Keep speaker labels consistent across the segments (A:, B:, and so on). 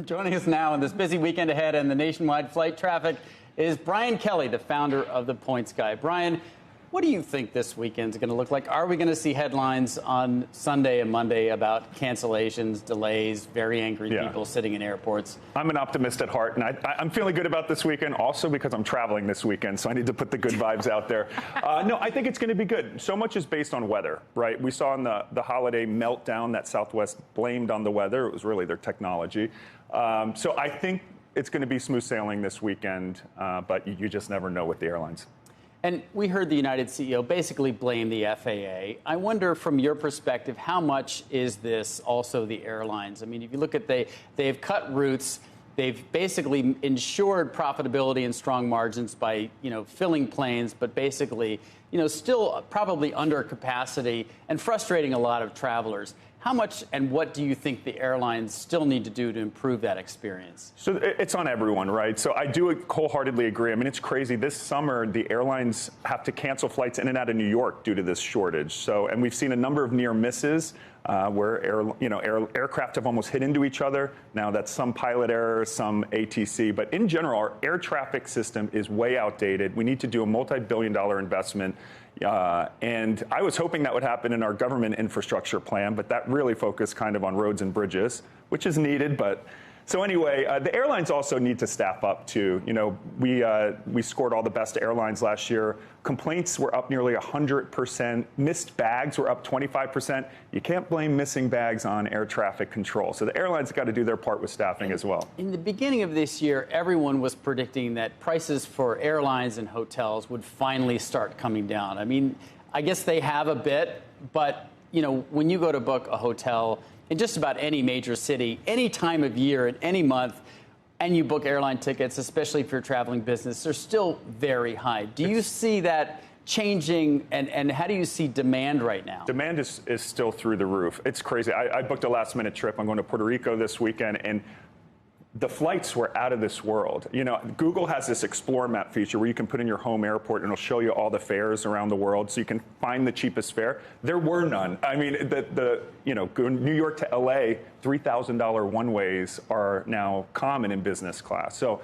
A: Joining us now on this busy weekend ahead and the nationwide flight traffic is Brian Kelly, the founder of The Points Guy. Brian, what do you think this weekend's going to look like? Are we going to see headlines on Sunday and Monday about cancellations, delays, very angry people sitting in airports?
B: I'm an optimist at heart, and I'm feeling good about this weekend also because I'm traveling this weekend, so I need to put the good vibes out there. No, I think it's going to be good. So much is based on weather, right? We saw in the holiday meltdown that Southwest blamed on the weather. It was really their technology. So I think it's going to be smooth sailing this weekend, but you just never know with the airlines.
A: And we heard the United CEO basically blame the FAA. I wonder, from your perspective, how much is this also the airlines? I mean, if you look at they've cut routes, they've basically ensured profitability and strong margins by, filling planes, but basically, still probably under capacity and frustrating a lot of travelers. How much and what do you think the airlines still need to do to improve that experience?
B: So it's on everyone, right? So I do wholeheartedly agree. I mean, it's crazy. This summer, the airlines have to cancel flights in and out of New York due to this shortage. So, and we've seen a number of near misses where aircraft have almost hit into each other. Now that's some pilot error, some ATC, but in general, our air traffic system is way outdated. We need to do a multi-billion-dollar investment. And I was hoping that would happen in our government infrastructure plan, but that really focused kind of on roads and bridges, which is needed. But so anyway, the airlines also need to staff up too. We scored all the best airlines last year. Complaints were up nearly 100%. Missed bags were up 25%. You can't blame missing bags on air traffic control. So the airlines got to do their part with staffing as well.
A: In the beginning of this year, everyone was predicting that prices for airlines and hotels would finally start coming down. I mean, I guess they have a bit, but when you go to book a hotel in just about any major city, any time of year, in any month, and you book airline tickets, especially if you're traveling business, they're still very high. Do you see that changing, and how do you see demand right now?
B: Demand is still through the roof. It's crazy. I booked a last-minute trip. I'm going to Puerto Rico this weekend, and the flights were out of this world. Google has this Explore Map feature where you can put in your home airport and it'll show you all the fares around the world so you can find the cheapest fare. There were none. I mean, New York to LA, $3,000 one-ways are now common in business class. So,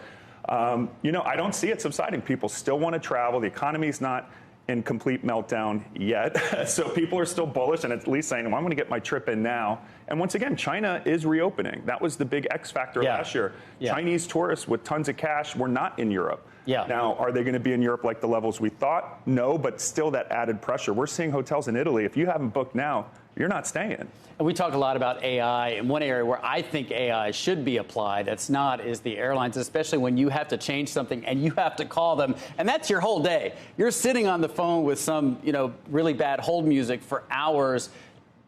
B: I don't see it subsiding. People still want to travel. The economy's not in complete meltdown yet. So people are still bullish and at least saying, well, I'm going to get my trip in now. And once again, China is reopening. That was the big X factor last year. Chinese tourists with tons of cash were not in Europe. Now, are they going to be in Europe like the levels we thought? No, but still that added pressure. We're seeing hotels in Italy. If you haven't booked now, you're not staying.
A: And we talk a lot about AI, and one area where I think AI should be applied, that's not, is the airlines, especially when you have to change something and you have to call them, and that's your whole day. You're sitting on the phone with some, really bad hold music for hours.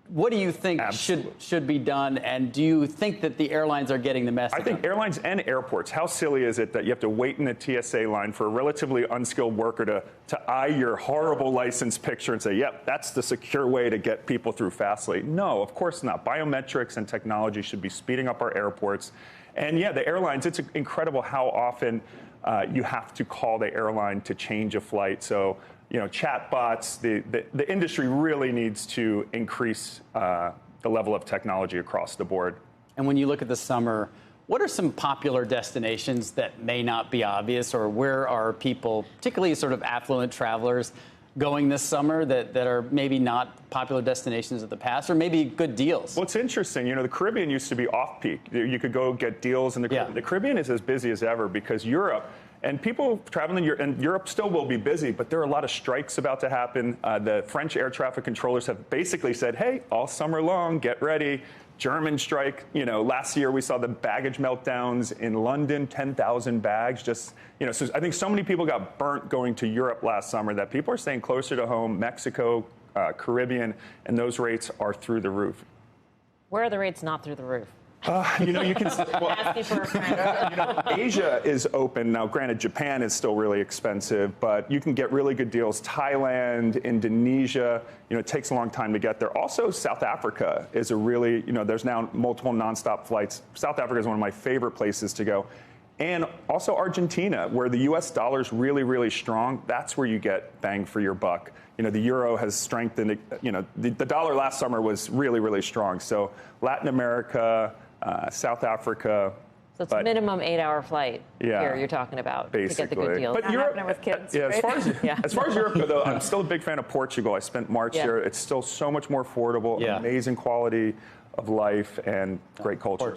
A: What do you think should be done, and do you think that the airlines are getting the message?
B: I think airlines and airports, how silly is it that you have to wait in a TSA line for a relatively unskilled worker to eye your horrible license picture and say, yep, that's the secure way to get people through fastly? No, of course not. Biometrics and technology should be speeding up our airports. And the airlines, it's incredible how often you have to call the airline to change a flight. So, chatbots, the industry really needs to increase the level of technology across the board.
A: And when you look at the summer, what are some popular destinations that may not be obvious, or where are people, particularly sort of affluent travelers, going this summer that are maybe not popular destinations of the past, or maybe good deals?
B: Well, it's interesting. The Caribbean used to be off-peak. You could go get deals in the Caribbean. The Caribbean is as busy as ever because Europe, and people traveling in Europe still will be busy, but there are a lot of strikes about to happen. The French air traffic controllers have basically said, hey, all summer long, get ready. German strike. Last year we saw the baggage meltdowns in London, 10,000 bags. So I think so many people got burnt going to Europe last summer that people are staying closer to home, Mexico, Caribbean, and those rates are through the roof.
C: Where are the rates not through the roof?
B: You can. Asia is open now. Granted, Japan is still really expensive, but you can get really good deals. Thailand, Indonesia. It takes a long time to get there. Also, South Africa is a really. There's now multiple nonstop flights. South Africa is one of my favorite places to go, and also Argentina, where the U.S. dollar is really, really strong. That's where you get bang for your buck. The euro has strengthened. The dollar last summer was really, really strong. So Latin America. South Africa,
C: So it's minimum 8-hour flight here you're talking about
B: basically.
C: to get the good deal.
B: But
C: Not
B: Europe,
C: happening with kids,
B: yeah,
C: right?
B: as far as Europe goes, though, I'm still a big fan of Portugal. I spent March there. It's still so much more affordable, amazing quality of life, and great culture.